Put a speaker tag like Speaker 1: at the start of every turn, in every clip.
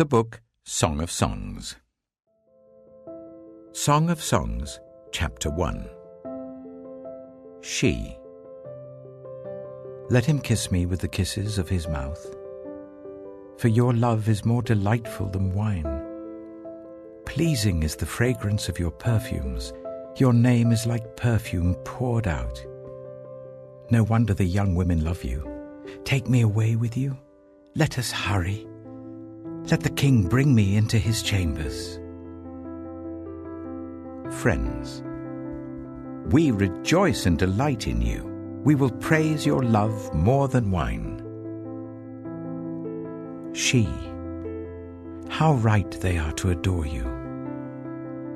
Speaker 1: The book Song of Songs. Song of Songs, Chapter 1. She. Let him kiss me with the kisses of his mouth, for your love is more delightful than wine. Pleasing is the fragrance of your perfumes. Your name is like perfume poured out. No wonder the young women love you. Take me away with you. Let us hurry. Let the king bring me into his chambers. Friends, we rejoice and delight in you. We will praise your love more than wine. She, how right they are to adore you.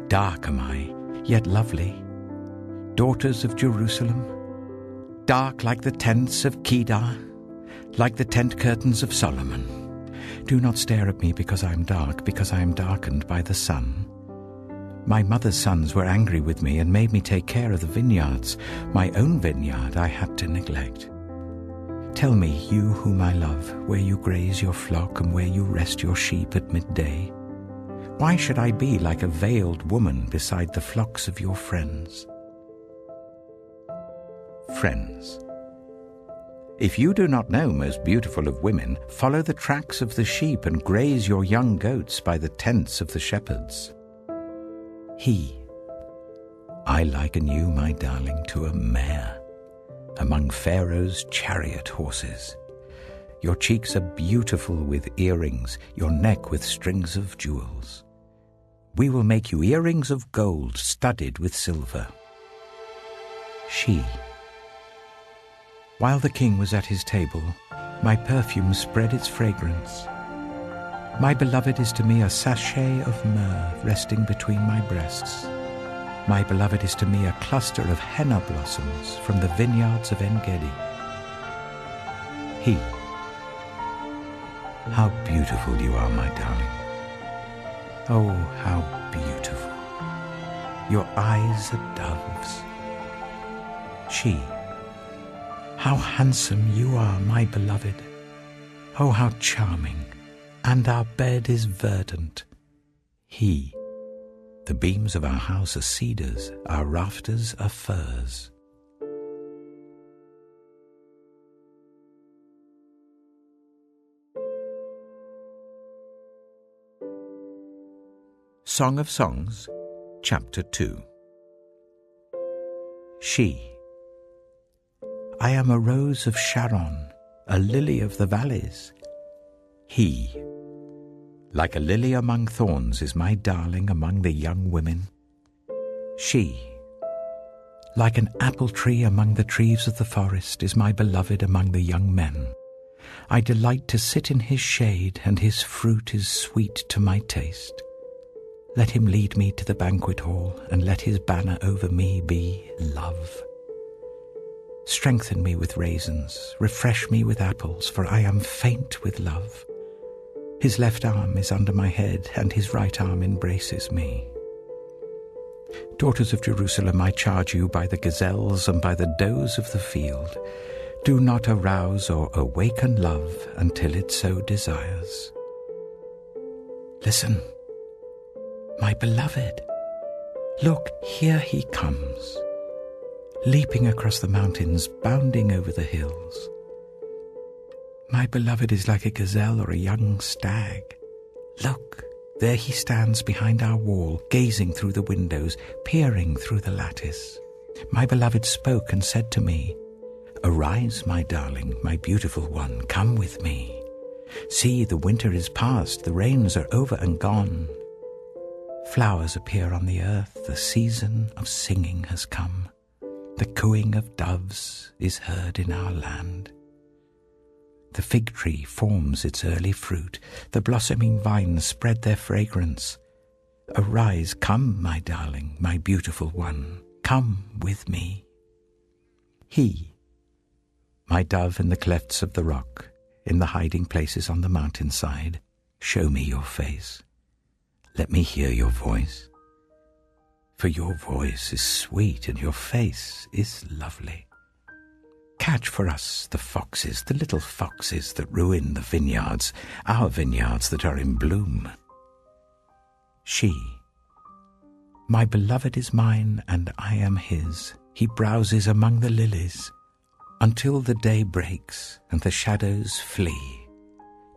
Speaker 1: Dark am I, yet lovely. Daughters of Jerusalem, dark like the tents of Kedar, like the tent curtains of Solomon. Do not stare at me because I am dark, because I am darkened by the sun. My mother's sons were angry with me and made me take care of the vineyards. My own vineyard I had to neglect. Tell me, you whom I love, where you graze your flock and where you rest your sheep at midday. Why should I be like a veiled woman beside the flocks of your friends? Friends, if you do not know, most beautiful of women, follow the tracks of the sheep and graze your young goats by the tents of the shepherds. I liken you, my darling, to a mare among Pharaoh's chariot horses. Your cheeks are beautiful with earrings, your neck with strings of jewels. We will make you earrings of gold studded with silver. While the king was at his table, my perfume spread its fragrance. My beloved is to me a sachet of myrrh resting between my breasts. My beloved is to me a cluster of henna blossoms from the vineyards of En-Gedi. How beautiful you are, my darling. Oh, how beautiful. Your eyes are doves. How handsome you are, my beloved. Oh, how charming. And our bed is verdant. The beams of our house are cedars, our rafters are firs. Song of Songs, Chapter 2. I am a rose of Sharon, a lily of the valleys. Like a lily among thorns is my darling among the young women. Like an apple tree among the trees of the forest is my beloved among the young men. I delight to sit in his shade, and his fruit is sweet to my taste. Let him lead me to the banquet hall, and let his banner over me be love. Strengthen me with raisins, refresh me with apples, for I am faint with love. His left arm is under my head, and his right arm embraces me. Daughters of Jerusalem, I charge you by the gazelles and by the does of the field, do not arouse or awaken love until it so desires. Listen, my beloved, look, here he comes, leaping across the mountains, bounding over the hills. My beloved is like a gazelle or a young stag. Look, there he stands behind our wall, gazing through the windows, peering through the lattice. My beloved spoke and said to me, Arise, my darling, my beautiful one, come with me. See, the winter is past, the rains are over and gone. Flowers appear on the earth, the season of singing has come. The cooing of doves is heard in our land. The fig tree forms its early fruit. The blossoming vines spread their fragrance. Arise, come, my darling, my beautiful one. Come with me. My dove in the clefts of the rock, in the hiding places on the mountainside, show me your face. Let me hear your voice. For your voice is sweet and your face is lovely. Catch for us the foxes, the little foxes that ruin the vineyards, our vineyards that are in bloom. She, my beloved is mine and I am his. He browses among the lilies until the day breaks and the shadows flee.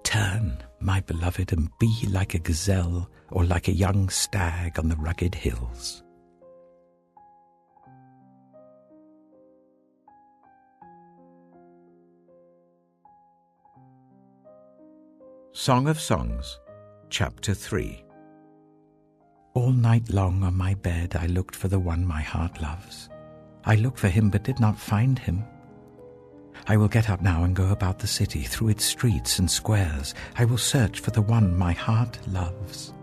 Speaker 1: Turn, my beloved, and be like a gazelle or like a young stag on the rugged hills. Song of Songs, Chapter 3. All night long on my bed I looked for the one my heart loves. I looked for him but did not find him. I will get up now and go about the city, through its streets and squares. I will search for the one my heart loves.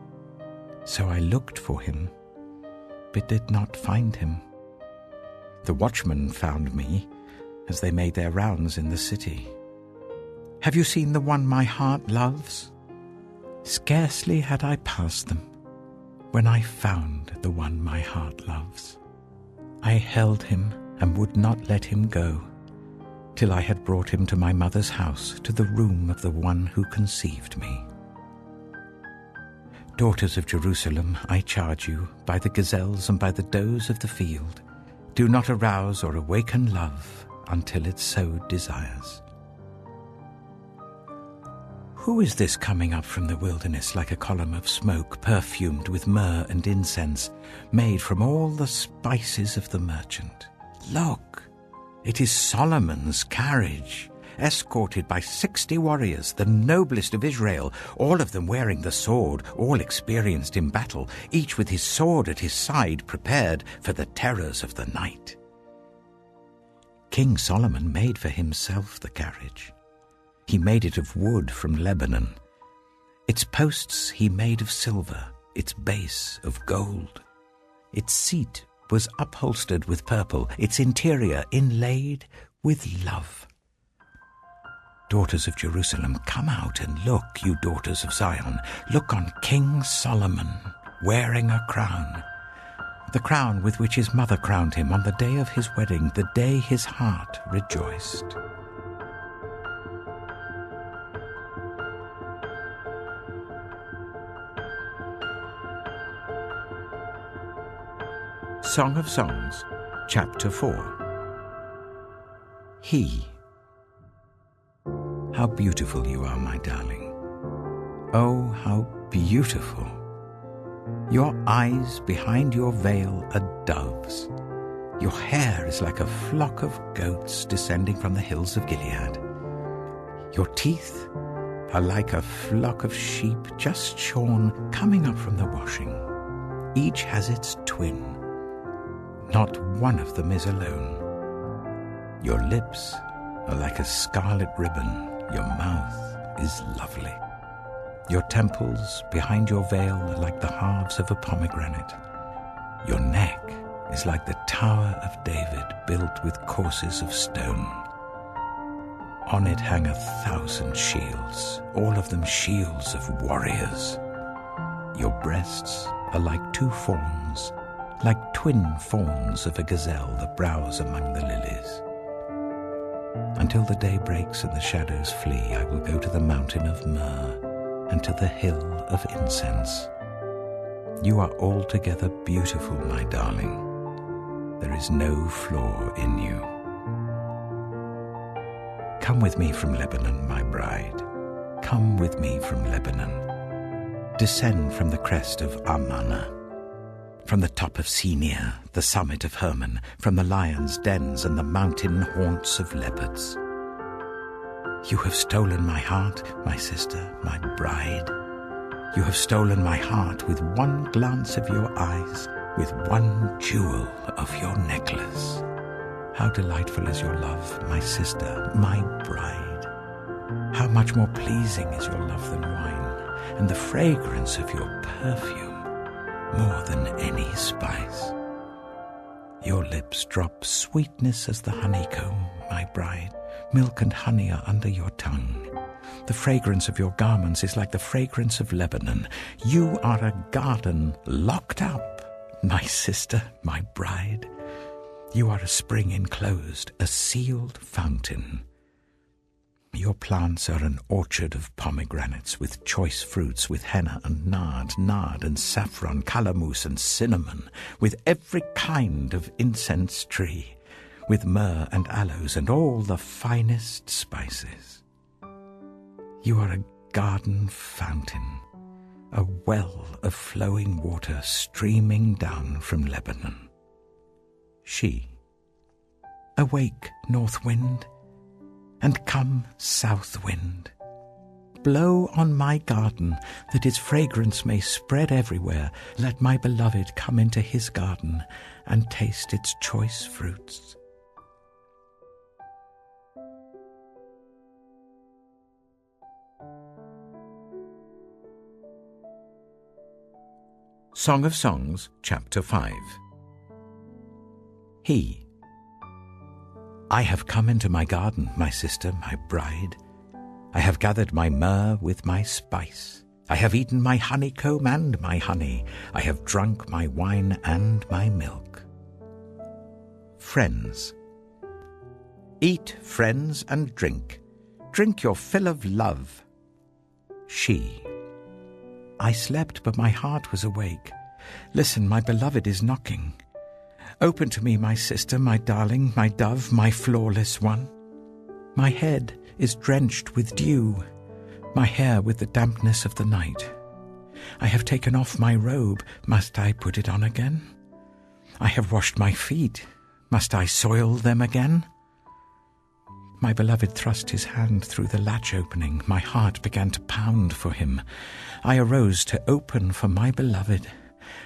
Speaker 1: So I looked for him, but did not find him. The watchmen found me as they made their rounds in the city. Have you seen the one my heart loves? Scarcely had I passed them when I found the one my heart loves. I held him and would not let him go, till I had brought him to my mother's house, to the room of the one who conceived me. Daughters of Jerusalem, I charge you, by the gazelles and by the does of the field, do not arouse or awaken love until it so desires. Who is this coming up from the wilderness like a column of smoke, perfumed with myrrh and incense, made from all the spices of the merchant? Look, it is Solomon's carriage, escorted by 60 warriors, the noblest of Israel, all of them wearing the sword, all experienced in battle, each with his sword at his side, prepared for the terrors of the night. King Solomon made for himself the carriage. He made it of wood from Lebanon. Its posts he made of silver, its base of gold. Its seat was upholstered with purple, its interior inlaid with love. Daughters of Jerusalem, come out and look, you daughters of Zion. Look on King Solomon, wearing a crown, the crown with which his mother crowned him on the day of his wedding, the day his heart rejoiced. Song of Songs, Chapter 4. He. How beautiful you are, my darling. Oh, how beautiful. Your eyes behind your veil are doves. Your hair is like a flock of goats descending from the hills of Gilead. Your teeth are like a flock of sheep just shorn, coming up from the washing. Each has its twin. Not one of them is alone. Your lips are like a scarlet ribbon. Your mouth is lovely. Your temples behind your veil are like the halves of a pomegranate. Your neck is like the Tower of David, built with courses of stone. On it hang 1,000 shields, all of them shields of warriors. Your breasts are like 2 fawns, like twin fawns of a gazelle that browse among the lilies. Until the day breaks and the shadows flee, I will go to the mountain of myrrh and to the hill of incense. You are altogether beautiful, my darling. There is no flaw in you. Come with me from Lebanon, my bride. Come with me from Lebanon. Descend from the crest of Amana, from the top of Senir, the summit of Hermon, from the lions' dens and the mountain haunts of leopards. You have stolen my heart, my sister, my bride. You have stolen my heart with one glance of your eyes, with one jewel of your necklace. How delightful is your love, my sister, my bride. How much more pleasing is your love than wine, and the fragrance of your perfume more than any spice. Your lips drop sweetness as the honeycomb, my bride. Milk and honey are under your tongue. The fragrance of your garments is like the fragrance of Lebanon. You are a garden locked up, my sister, my bride. You are a spring enclosed, a sealed fountain. Your plants are an orchard of pomegranates with choice fruits, with henna and nard and saffron, calamus and cinnamon, with every kind of incense tree, with myrrh and aloes and all the finest spices. You are a garden fountain, a well of flowing water streaming down from Lebanon. She, awake, north wind, and come, south wind. Blow on my garden, that its fragrance may spread everywhere. Let my beloved come into his garden and taste its choice fruits. Song of Songs, Chapter 5. He. I have come into my garden, my sister, my bride. I have gathered my myrrh with my spice. I have eaten my honeycomb and my honey. I have drunk my wine and my milk. Friends. Eat, friends, and drink. Drink your fill of love. She. I slept, but my heart was awake. Listen, my beloved is knocking. Open to me, my sister, my darling, my dove, my flawless one. My head is drenched with dew, my hair with the dampness of the night. I have taken off my robe. Must I put it on again? I have washed my feet. Must I soil them again? My beloved thrust his hand through the latch opening. My heart began to pound for him. I arose to open for my beloved,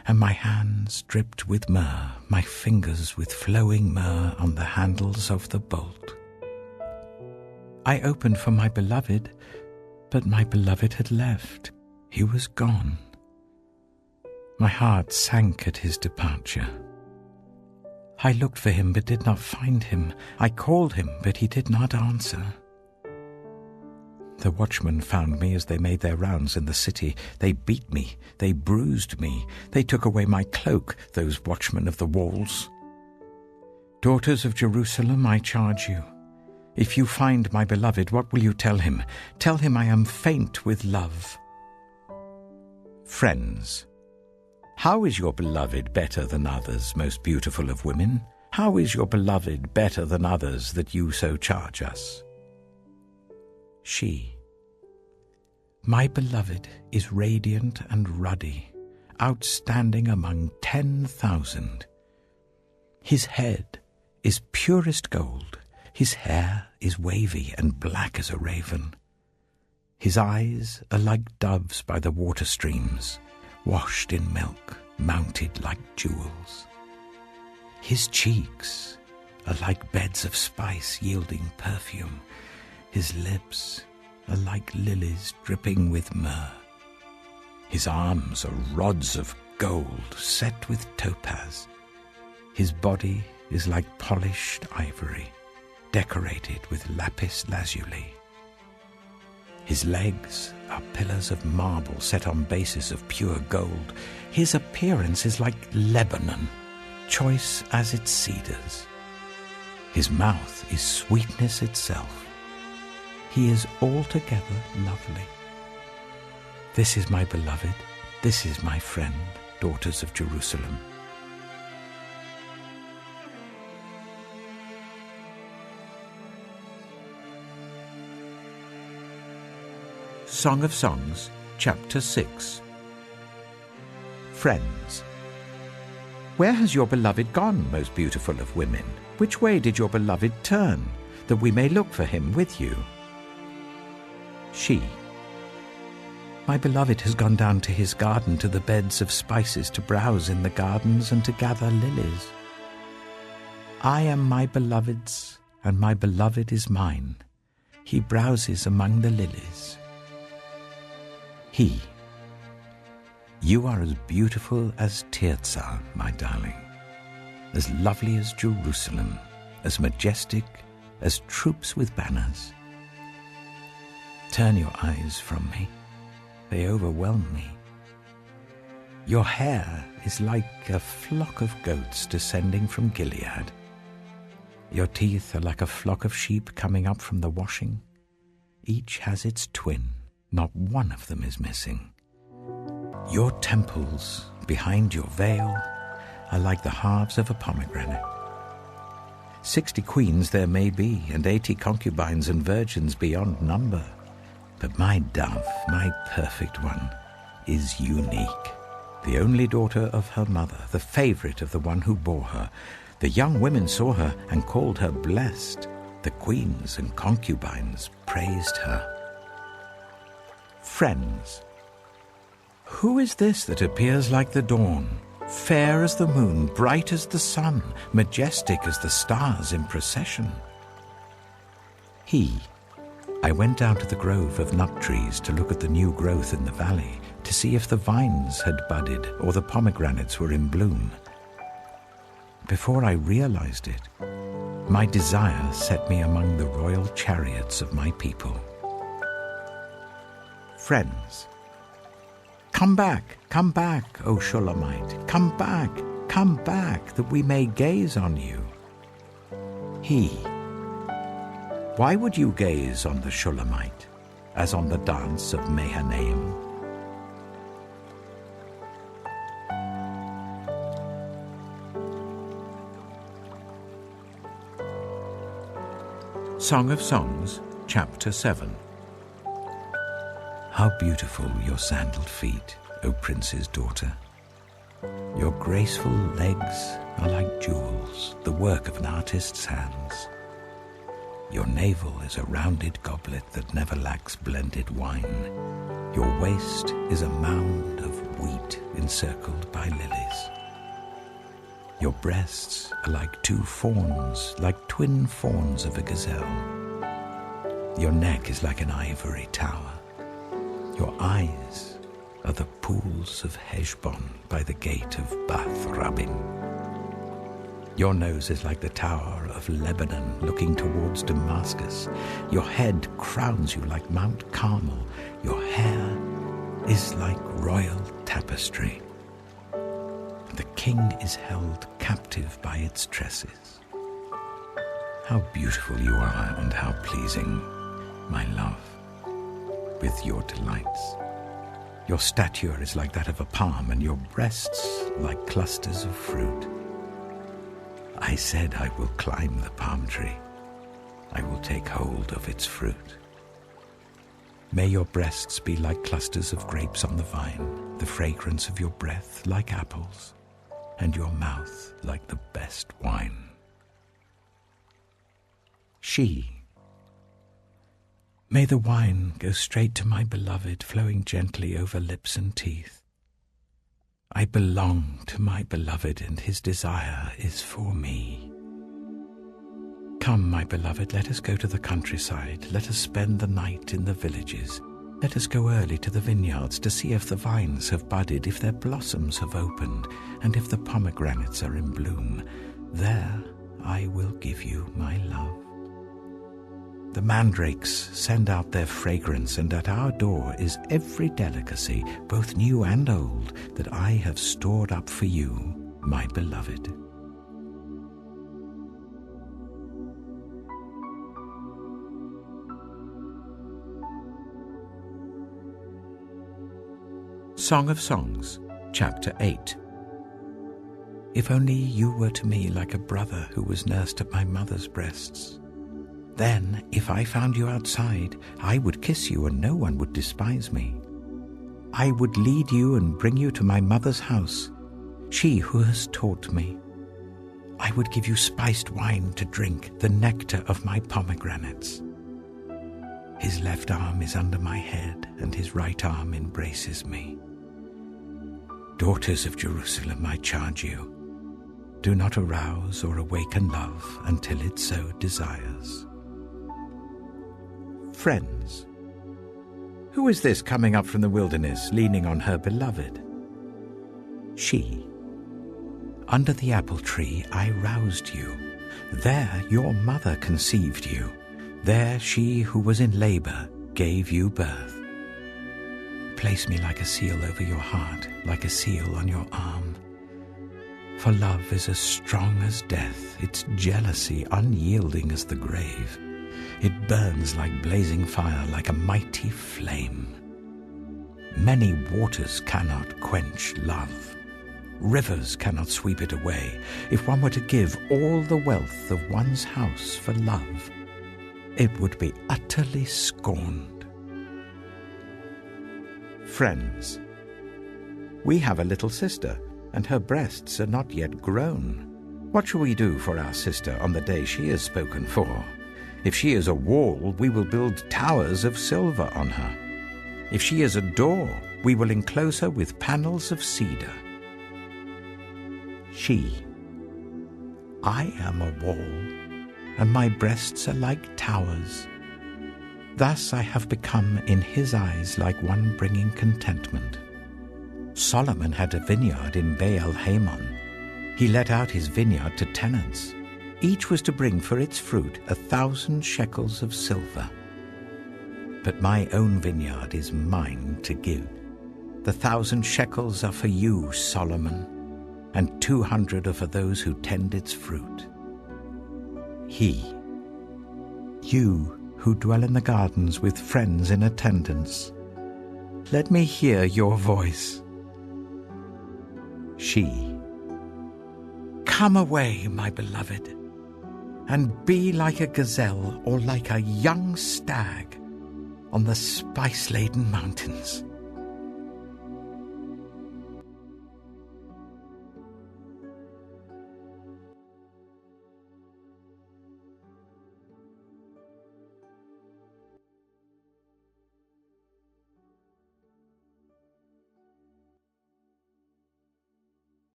Speaker 1: and my hands dripped with myrrh, my fingers with flowing myrrh on the handles of the bolt. I opened for my beloved, but my beloved had left. He was gone. My heart sank at his departure. I looked for him, but did not find him. I called him, but he did not answer. The watchmen found me as they made their rounds in the city. They beat me, they bruised me, they took away my cloak, those watchmen of the walls. Daughters of Jerusalem, I charge you, if you find my beloved, what will you tell him? Tell him I am faint with love. Friends. How is your beloved better than others, most beautiful of women? How is your beloved better than others, that you so charge us? She. My beloved is radiant and ruddy, outstanding among 10,000. His head is purest gold, his hair is wavy and black as a raven. His eyes are like doves by the water streams, washed in milk, mounted like jewels. His cheeks are like beds of spice yielding perfume. His lips are like lilies dripping with myrrh. His arms are rods of gold set with topaz. His body is like polished ivory, decorated with lapis lazuli. His legs are pillars of marble set on bases of pure gold. His appearance is like Lebanon, choice as its cedars. His mouth is sweetness itself. He is altogether lovely. This is my beloved, this is my friend, daughters of Jerusalem. Song of Songs, Chapter 6. Friends. Where has your beloved gone, most beautiful of women? Which way did your beloved turn, that we may look for him with you? She. My beloved has gone down to his garden, to the beds of spices, to browse in the gardens and to gather lilies. I am my beloved's, and my beloved is mine. He browses among the lilies. He. You are as beautiful as Tirzah, my darling, as lovely as Jerusalem, as majestic as troops with banners. Turn your eyes from me. They overwhelm me. Your hair is like a flock of goats descending from Gilead. Your teeth are like a flock of sheep coming up from the washing. Each has its twin, not one of them is missing. Your temples, behind your veil, are like the halves of a pomegranate. 60 queens there may be, and 80 concubines and virgins beyond number. But my dove, my perfect one, is unique. The only daughter of her mother, the favorite of the one who bore her. The young women saw her and called her blessed. The queens and concubines praised her. Friends, who is this that appears like the dawn, fair as the moon, bright as the sun, majestic as the stars in procession? I went down to the grove of nut trees to look at the new growth in the valley, to see if the vines had budded or the pomegranates were in bloom. Before I realized it, my desire set me among the royal chariots of my people. Friends, come back, O Shulamite, come back, that we may gaze on you. Why would you gaze on the Shulamite, as on the dance of Mahanaim? Song of Songs, Chapter 7. How beautiful your sandaled feet, O prince's daughter! Your graceful legs are like jewels, the work of an artist's hands. Your navel is a rounded goblet that never lacks blended wine. Your waist is a mound of wheat encircled by lilies. Your breasts are like 2 fawns, like twin fawns of a gazelle. Your neck is like an ivory tower. Your eyes are the pools of Heshbon by the gate of Bath Rabbim. Your nose is like the tower of Lebanon looking towards Damascus. Your head crowns you like Mount Carmel. Your hair is like royal tapestry. The king is held captive by its tresses. How beautiful you are and how pleasing, my love, with your delights. Your stature is like that of a palm, and your breasts like clusters of fruit. I said, I will climb the palm tree. I will take hold of its fruit. May your breasts be like clusters of grapes on the vine, the fragrance of your breath like apples, and your mouth like the best wine. May the wine go straight to my beloved, flowing gently over lips and teeth. I belong to my beloved, and his desire is for me. Come, my beloved, let us go to the countryside. Let us spend the night in the villages. Let us go early to the vineyards to see if the vines have budded, if their blossoms have opened, and if the pomegranates are in bloom. There I will give you my love. The mandrakes send out their fragrance, and at our door is every delicacy, both new and old, that I have stored up for you, my beloved. Song of Songs, Chapter 8. If only you were to me like a brother who was nursed at my mother's breasts. Then, if I found you outside, I would kiss you and no one would despise me. I would lead you and bring you to my mother's house, she who has taught me. I would give you spiced wine to drink, the nectar of my pomegranates. His left arm is under my head, and his right arm embraces me. Daughters of Jerusalem, I charge you, do not arouse or awaken love until it so desires. Friends, who is this coming up from the wilderness, leaning on her beloved? Under the apple tree I roused you. There your mother conceived you. There she who was in labor gave you birth. Place me like a seal over your heart, like a seal on your arm. For love is as strong as death, its jealousy unyielding as the grave. It burns like blazing fire, like a mighty flame. Many waters cannot quench love. Rivers cannot sweep it away. If one were to give all the wealth of one's house for love, it would be utterly scorned. Friends, we have a little sister, and her breasts are not yet grown. What shall we do for our sister on the day she is spoken for? If she is a wall, we will build towers of silver on her. If she is a door, we will enclose her with panels of cedar. I am a wall, and my breasts are like towers. Thus I have become in his eyes like one bringing contentment. Solomon had a vineyard in Baal-Hamon. He let out his vineyard to tenants. Each was to bring for its fruit 1,000 shekels of silver. But my own vineyard is mine to give. The 1,000 shekels are for you, Solomon, and 200 are for those who tend its fruit. You who dwell in the gardens with friends in attendance, let me hear your voice. Come away, my beloved, and be like a gazelle or like a young stag on the spice-laden mountains.